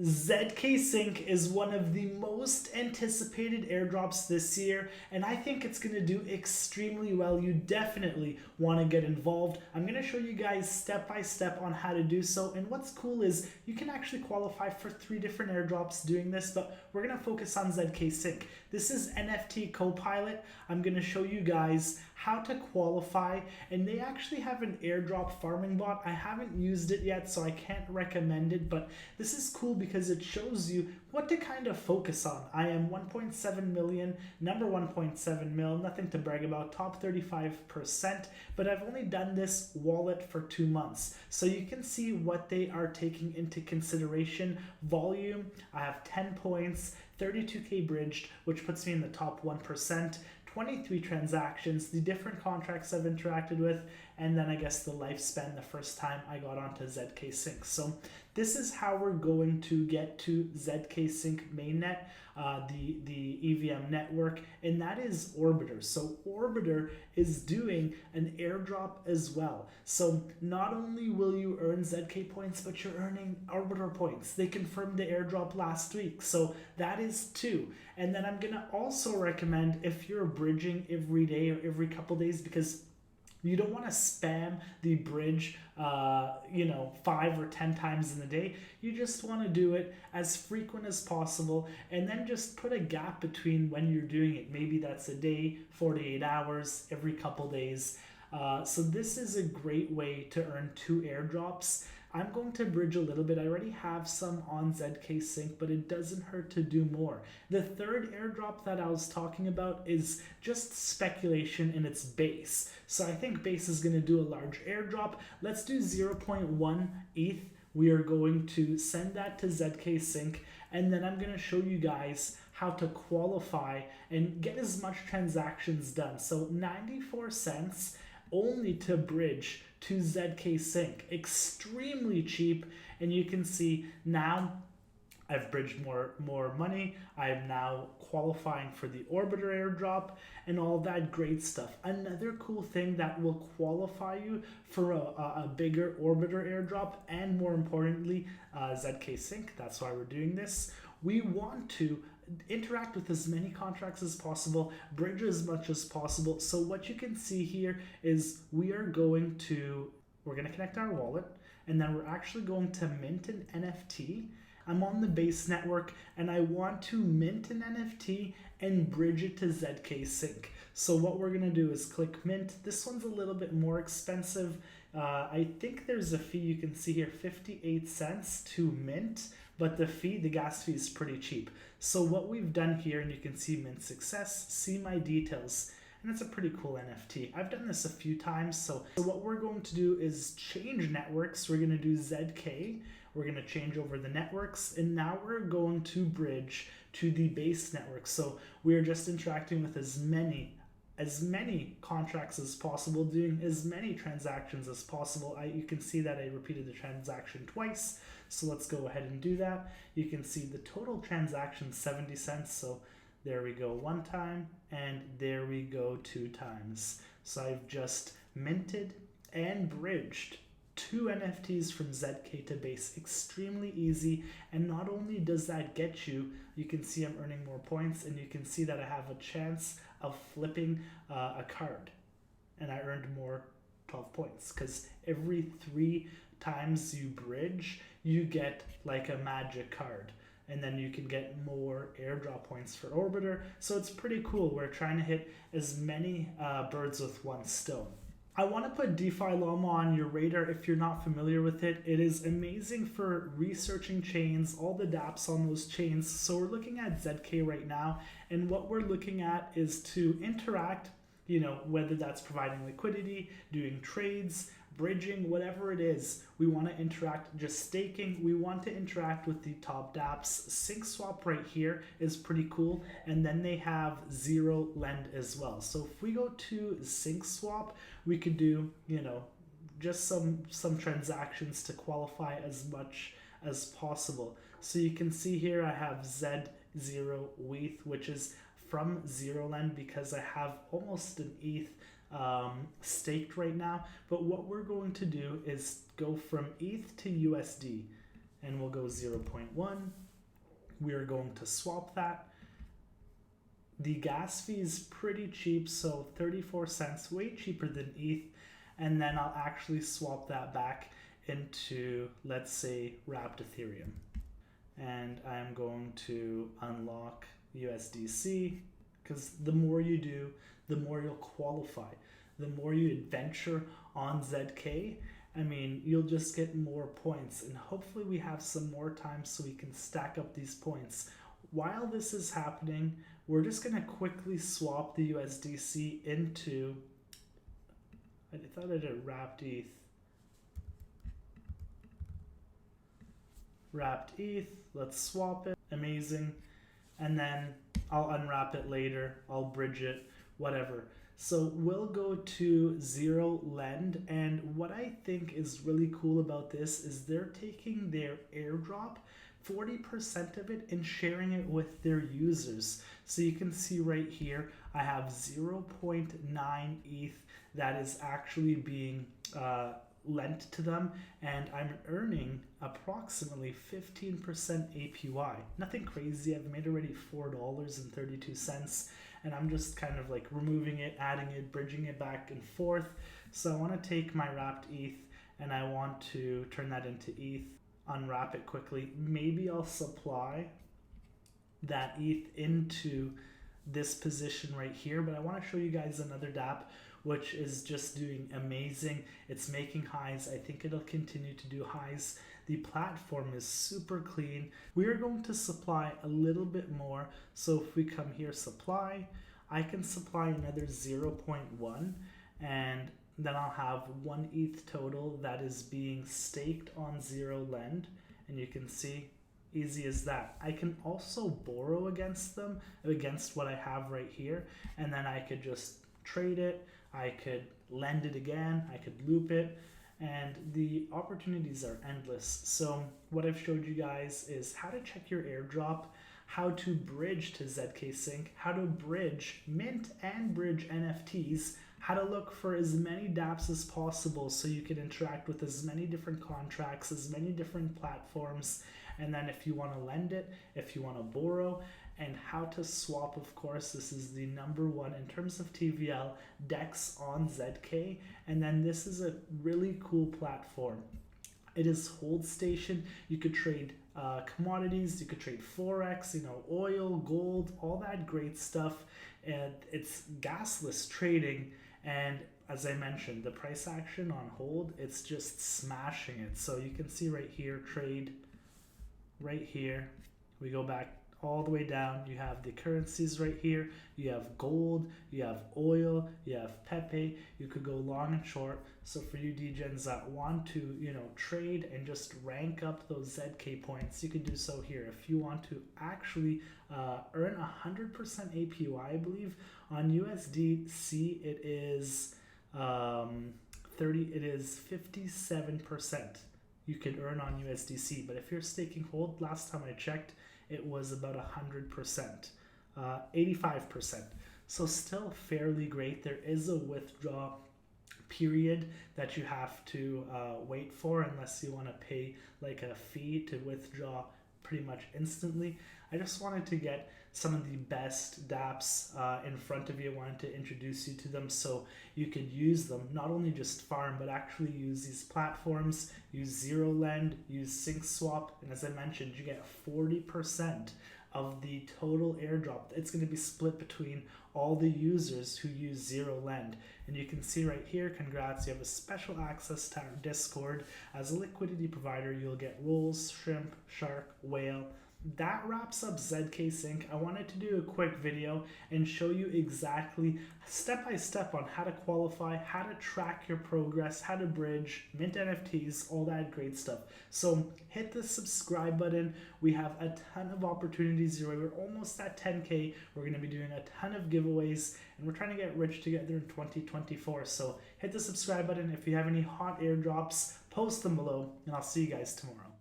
zkSync is one of the most anticipated airdrops this year, and I think it's going to do extremely well. You definitely want to get involved. I'm going to show you guys step by step on how to do so, and what's cool is you can actually qualify for 3 different airdrops doing this, but we're going to focus on zkSync. This is NFT Copilot. I'm going to show you guys how to qualify, and they actually have an airdrop farming bot. I haven't used it yet, so I can't recommend it, but this is cool because it shows you what to kind of focus on. I am 1.7 million, number 1.7 mil, nothing to brag about, top 35%, but I've only done this wallet for 2 months. So you can see what they are taking into consideration. Volume, I have 10 points, 32K bridged, which puts me in the top 1%. 23 transactions, the different contracts I've interacted with, and then I guess the lifespan the first time I got onto zkSync. So this is how we're going to get to zkSync mainnet, the EVM network, and that is Orbiter. So Orbiter is doing an airdrop as well. So not only will you earn ZK points, but you're earning Orbiter points. They confirmed the airdrop last week, so that is 2. And then I'm gonna also recommend, if you're bridging every day or every couple days, because you don't want to spam the bridge, 5 or 10 times in the day. You just want to do it as frequent as possible, and then just put a gap between when you're doing it. Maybe that's a day, 48 hours, every couple days. So this is a great way to earn 2 airdrops. I'm going to bridge a little bit. I already have some on zkSync, but it doesn't hurt to do more. The third airdrop that I was talking about is just speculation in its base. So I think base is going to do a large airdrop. Let's do 0.1 ETH. We are going to send that to zkSync, and then I'm going to show you guys how to qualify and get as much transactions done. So 94 cents only to bridge to zkSync. Extremely cheap, and you can see now I've bridged more money. I'm now qualifying for the Orbiter airdrop and all that great stuff. Another cool thing that will qualify you for a bigger Orbiter airdrop, and more importantly, zkSync, that's why we're doing this. We want to interact with as many contracts as possible, bridge as much as possible. So what you can see here is we're going to connect our wallet, and then we're actually going to mint an NFT. I'm on the base network, and I want to mint an NFT and bridge it to zkSync. So what we're gonna do is click mint. This one's a little bit more expensive. I think there's a fee, you can see here, 58 cents to mint, but the gas fee is pretty cheap. So what we've done here, and you can see mint success, see my details, and it's a pretty cool NFT. I've done this a few times. So what we're going to do is change networks. We're gonna do ZK, we're gonna change over the networks, and now we're going to bridge to the base network. So we are just interacting with as many contracts as possible, doing as many transactions as possible. You can see that I repeated the transaction twice, so let's go ahead and do that. You can see the total transaction 70 cents, so there we go 1 time, and there we go 2 times. So I've just minted and bridged 2 NFTs from ZK to base. Extremely easy, and not only does that get you, you can see I'm earning more points, and you can see that I have a chance of flipping a card, and I earned more 12 points, because every 3 times you bridge, you get like a magic card, and then you can get more airdrop points for Orbiter. So it's pretty cool. We're trying to hit as many birds with one stone. I want to put DeFi Llama on your radar if you're not familiar with it. It is amazing for researching chains, all the dApps on those chains. So we're looking at ZK right now, and what we're looking at is to interact, whether that's providing liquidity, doing trades, bridging, whatever it is. We want to interact, just staking. We want to interact with the top dApps. SyncSwap right here is pretty cool, and then they have Zero Lend as well. So if we go to SyncSwap, we could do, just some transactions to qualify as much as possible. So you can see here I have Z0 ETH, which is from Zero Lend, because I have almost an ETH staked right now. But what we're going to do is go from ETH to USD, and we'll go 0.1. We are going to swap that. The gas fee is pretty cheap, so 34 cents, way cheaper than ETH. And then I'll actually swap that back into, let's say, wrapped Ethereum. And I'm going to unlock USDC, because the more you do, the more you'll qualify. The more you adventure on ZK, I mean, you'll just get more points. And hopefully we have some more time so we can stack up these points. While this is happening, we're just going to quickly swap the USDC into, I thought I did wrapped ETH. Wrapped ETH, let's swap it, amazing. And then I'll unwrap it later, I'll bridge it, whatever. So we'll go to Zero Lend, and what I think is really cool about this is they're taking their airdrop, 40% of it, and sharing it with their users. So you can see right here, I have 0.9 ETH that is actually being lent to them, and I'm earning approximately 15% APY. Nothing crazy. I've made already $4.32, and I'm just kind of like removing it, adding it, bridging it back and forth. So I want to take my wrapped ETH and I want to turn that into ETH, unwrap it quickly. Maybe I'll supply that ETH into this position right here, but I want to show you guys another dApp which is just doing amazing. It's making highs. I think it'll continue to do highs. The platform is super clean. We are going to supply a little bit more. So if we come here, supply, I can supply another 0.1, and then I'll have 1 ETH total that is being staked on Zero Lend. And you can see, easy as that. I can also borrow against them, against what I have right here, and then I could just trade it. I could lend it again, I could loop it, and the opportunities are endless. So what I've showed you guys is how to check your airdrop, how to bridge to zkSync, how to bridge mint and bridge NFTs, how to look for as many dApps as possible so you can interact with as many different contracts, as many different platforms, and then if you want to lend it, if you want to borrow, and how to swap. Of course, this is the #1 in terms of TVL DEX on ZK, and then this is a really cool platform. It is Hold Station. You could trade commodities, you could trade Forex, oil, gold, all that great stuff, and it's gasless trading. And as I mentioned, the price action on hold, it's just smashing it. So you can see right here, trade right here. We go back all the way down. You have the currencies right here. You have gold, you have oil, you have Pepe. You could go long and short. So for you degens that want to, trade and just rank up those ZK points, you can do so here. If you want to actually earn 100% APY, I believe on USDC it is 57%. You can earn on USDC, but if you're staking hold, last time I checked, it was about 100%, 85%. So still fairly great. There is a withdrawal period that you have to wait for unless you want to pay like a fee to withdraw pretty much instantly. I just wanted to get some of the best dApps in front of you. I wanted to introduce you to them so you could use them, not only just farm, but actually use these platforms, use Zero Lend, use SyncSwap, and as I mentioned, you get 40% of the total airdrop. It's going to be split between all the users who use Zero Lend. And you can see right here, congrats, you have a special access to our Discord. As a liquidity provider, you'll get rolls, shrimp, shark, whale. That wraps up zkSync. I wanted to do a quick video and show you exactly step by step on how to qualify, how to track your progress, how to bridge, mint NFTs, all that great stuff. So hit the subscribe button. We have a ton of opportunities here. We're almost at 10K. We're going to be doing a ton of giveaways, and we're trying to get rich together in 2024. So hit the subscribe button. If you have any hot airdrops, post them below, and I'll see you guys tomorrow.